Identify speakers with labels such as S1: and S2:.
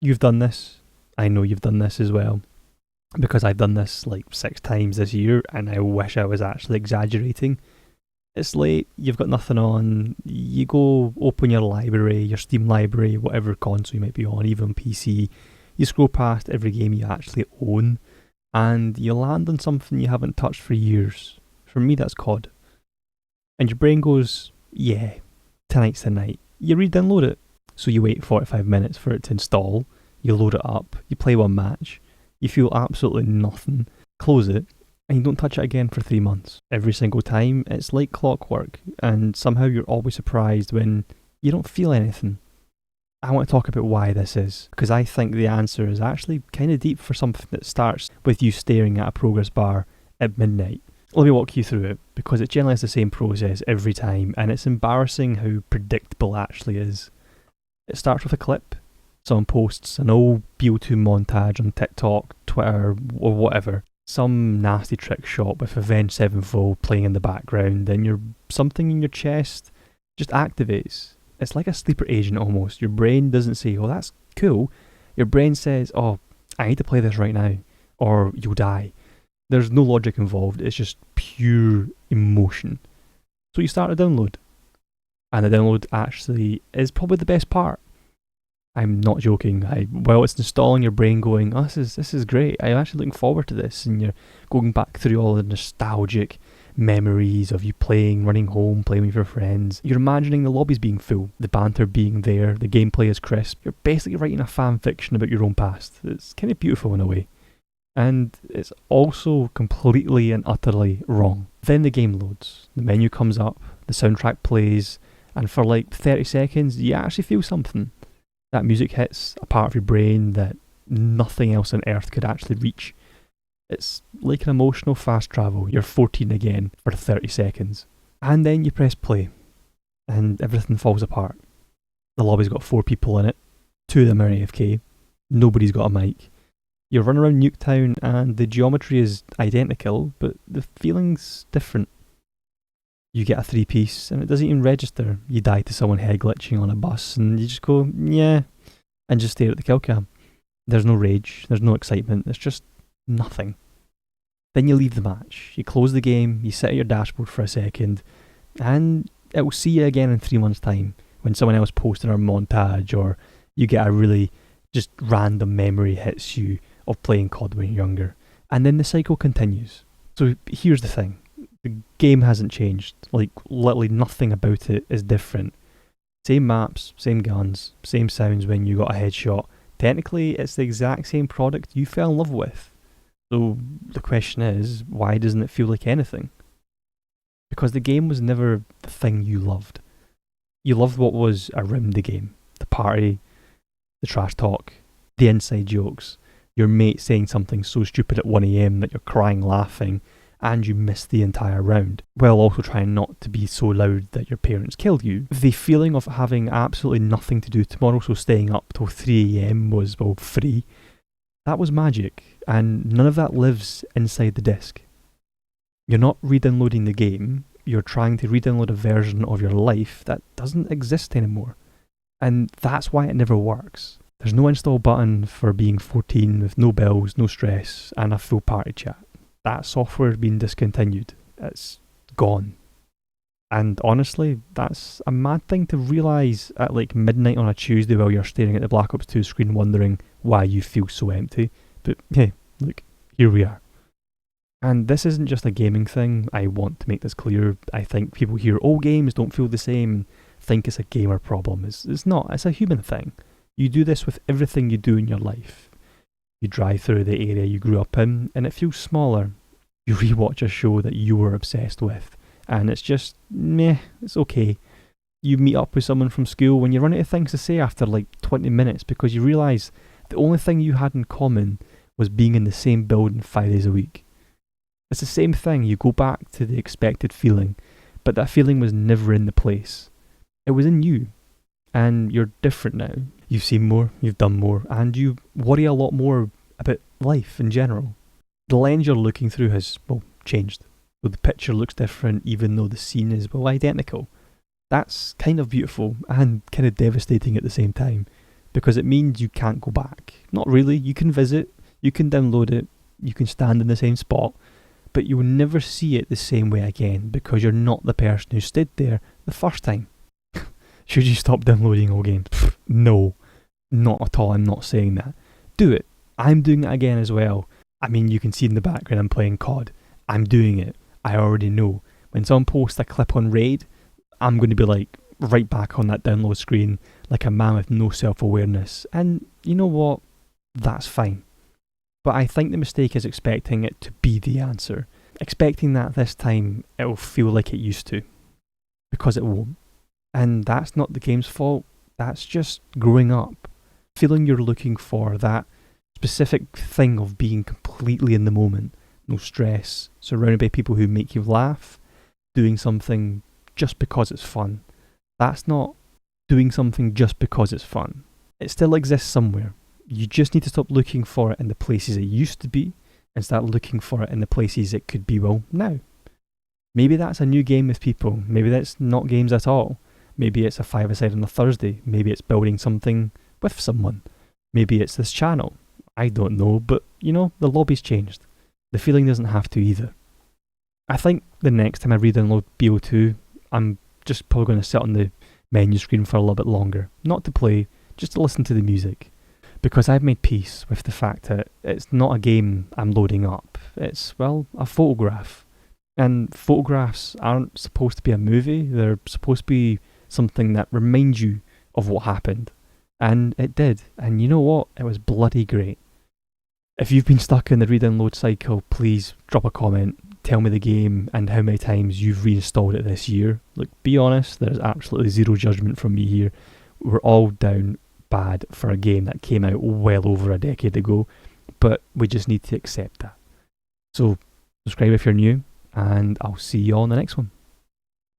S1: You've done this. I know you've done this as well. Because I've done this like 6 times this year and I wish I was actually exaggerating. It's late, you've got nothing on, you go open your library, your Steam library, whatever console you might be on, even PC, you scroll past every game you actually own, and you land on something you haven't touched for years. For me, that's COD. And your brain goes, yeah, tonight's the night. You re-download it. So you wait 45 minutes for it to install, you load it up, you play one match, you feel absolutely nothing, close it, and you don't touch it again for 3 months. Every single time, it's like clockwork, and somehow you're always surprised when you don't feel anything. I want to talk about why this is, because I think the answer is actually kind of deep for something that starts with you staring at a progress bar at midnight. Let me walk you through it, because it generally has the same process every time, and it's embarrassing how predictable it actually is. It starts with a clip. Someone posts an old BO2 montage on TikTok, Twitter, or whatever. Some nasty trick shot with Avenged Sevenfold playing in the background, then something in your chest just activates. It's like a sleeper agent almost. Your brain doesn't say, oh, that's cool. Your brain says, oh, I need to play this right now, or you'll die. There's no logic involved, it's just pure emotion. So you start a download. And the download actually is probably the best part. I'm not joking. While it's installing, your brain going, oh, this is great. I'm actually looking forward to this. And you're going back through all the nostalgic memories of you playing, running home, playing with your friends. You're imagining the lobbies being full, the banter being there, the gameplay is crisp. You're basically writing a fan fiction about your own past. It's kind of beautiful in a way. And it's also completely and utterly wrong. Then the game loads. The menu comes up, the soundtrack plays, and for like 30 seconds, you actually feel something. That music hits a part of your brain that nothing else on earth could actually reach. It's like an emotional fast travel. You're 14 again for 30 seconds. And then you press play, and everything falls apart. The lobby's got 4 people in it. 2 of them are AFK. Nobody's got a mic. You run around Nuketown and the geometry is identical, but the feeling's different. You get a 3-piece and it doesn't even register. You die to someone head glitching on a bus and you just go, yeah, and just stare at the kill cam. There's no rage, there's no excitement, it's just nothing. Then you leave the match, you close the game, you sit at your dashboard for a second, and it will see you again in 3 months' time when someone else posted a montage or you get a really just random memory hits you of playing COD when you're younger. And then the cycle continues. So here's the thing. The game hasn't changed. Like, literally nothing about it is different. Same maps, same guns, same sounds when you got a headshot. Technically, it's the exact same product you fell in love with. So the question is, why doesn't it feel like anything? Because the game was never the thing you loved. You loved what was around the game. The party, the trash talk, the inside jokes, your mate saying something so stupid at 1 AM that you're crying laughing, and you miss the entire round, while also trying not to be so loud that your parents killed you. The feeling of having absolutely nothing to do tomorrow, so staying up till 3 AM was, well, free. That was magic, and none of that lives inside the disc. You're not re-downloading the game, you're trying to re-download a version of your life that doesn't exist anymore. And that's why it never works. There's no install button for being 14 with no bills, no stress, and a full party chat. That software's been discontinued. It's gone. And honestly, that's a mad thing to realise at like midnight on a Tuesday while you're staring at the Black Ops 2 screen wondering why you feel so empty. But hey, look, here we are. And this isn't just a gaming thing, I want to make this clear. I think people hear, oh, games don't feel the same, think it's a gamer problem. It's not, it's a human thing. You do this with everything you do in your life. You drive through the area you grew up in, and it feels smaller. You rewatch a show that you were obsessed with, and it's just, meh, it's okay. You meet up with someone from school when you run out of things to say after like 20 minutes because you realise the only thing you had in common was being in the same building 5 days a week. It's the same thing, you go back to the expected feeling, but that feeling was never in the place. It was in you, and you're different now. You've seen more, you've done more, and you worry a lot more about life in general. The lens you're looking through has, well, changed. So the picture looks different even though the scene is, well, identical. That's kind of beautiful and kind of devastating at the same time, because it means you can't go back. Not really, you can visit, you can download it, you can stand in the same spot, but you will never see it the same way again because you're not the person who stood there the first time. Should you stop downloading all games? No, not at all, I'm not saying that. Do it. I'm doing it again as well. I mean, you can see in the background I'm playing COD. I'm doing it. I already know. When someone posts a clip on Raid, I'm going to be like right back on that download screen like a man with no self-awareness. And you know what? That's fine. But I think the mistake is expecting it to be the answer. Expecting that this time it'll feel like it used to. Because it won't. And that's not the game's fault. That's just growing up. Feeling you're looking for that specific thing of being completely in the moment. No stress. Surrounded by people who make you laugh. Doing something just because it's fun. That's not doing something just because it's fun. It still exists somewhere. You just need to stop looking for it in the places it used to be and start looking for it in the places it could be, well, now. Maybe that's a new game with people. Maybe that's not games at all. Maybe it's a 5-a-side on a Thursday. Maybe it's building something with someone. Maybe it's this channel. I don't know, but you know, the lobby's changed. The feeling doesn't have to either. I think the next time I re-download BO2, I'm just probably going to sit on the menu screen for a little bit longer. Not to play, just to listen to the music. Because I've made peace with the fact that it's not a game I'm loading up. It's, well, a photograph. And photographs aren't supposed to be a movie. They're supposed to be something that reminds you of what happened. And it did. And you know what? It was bloody great. If you've been stuck in the re-download cycle, please drop a comment. Tell me the game and how many times you've reinstalled it this year. Look, be honest, there's absolutely zero judgment from me here. We're all down bad for a game that came out well over a decade ago, but we just need to accept that. So, subscribe if you're new, and I'll see you all in the next one.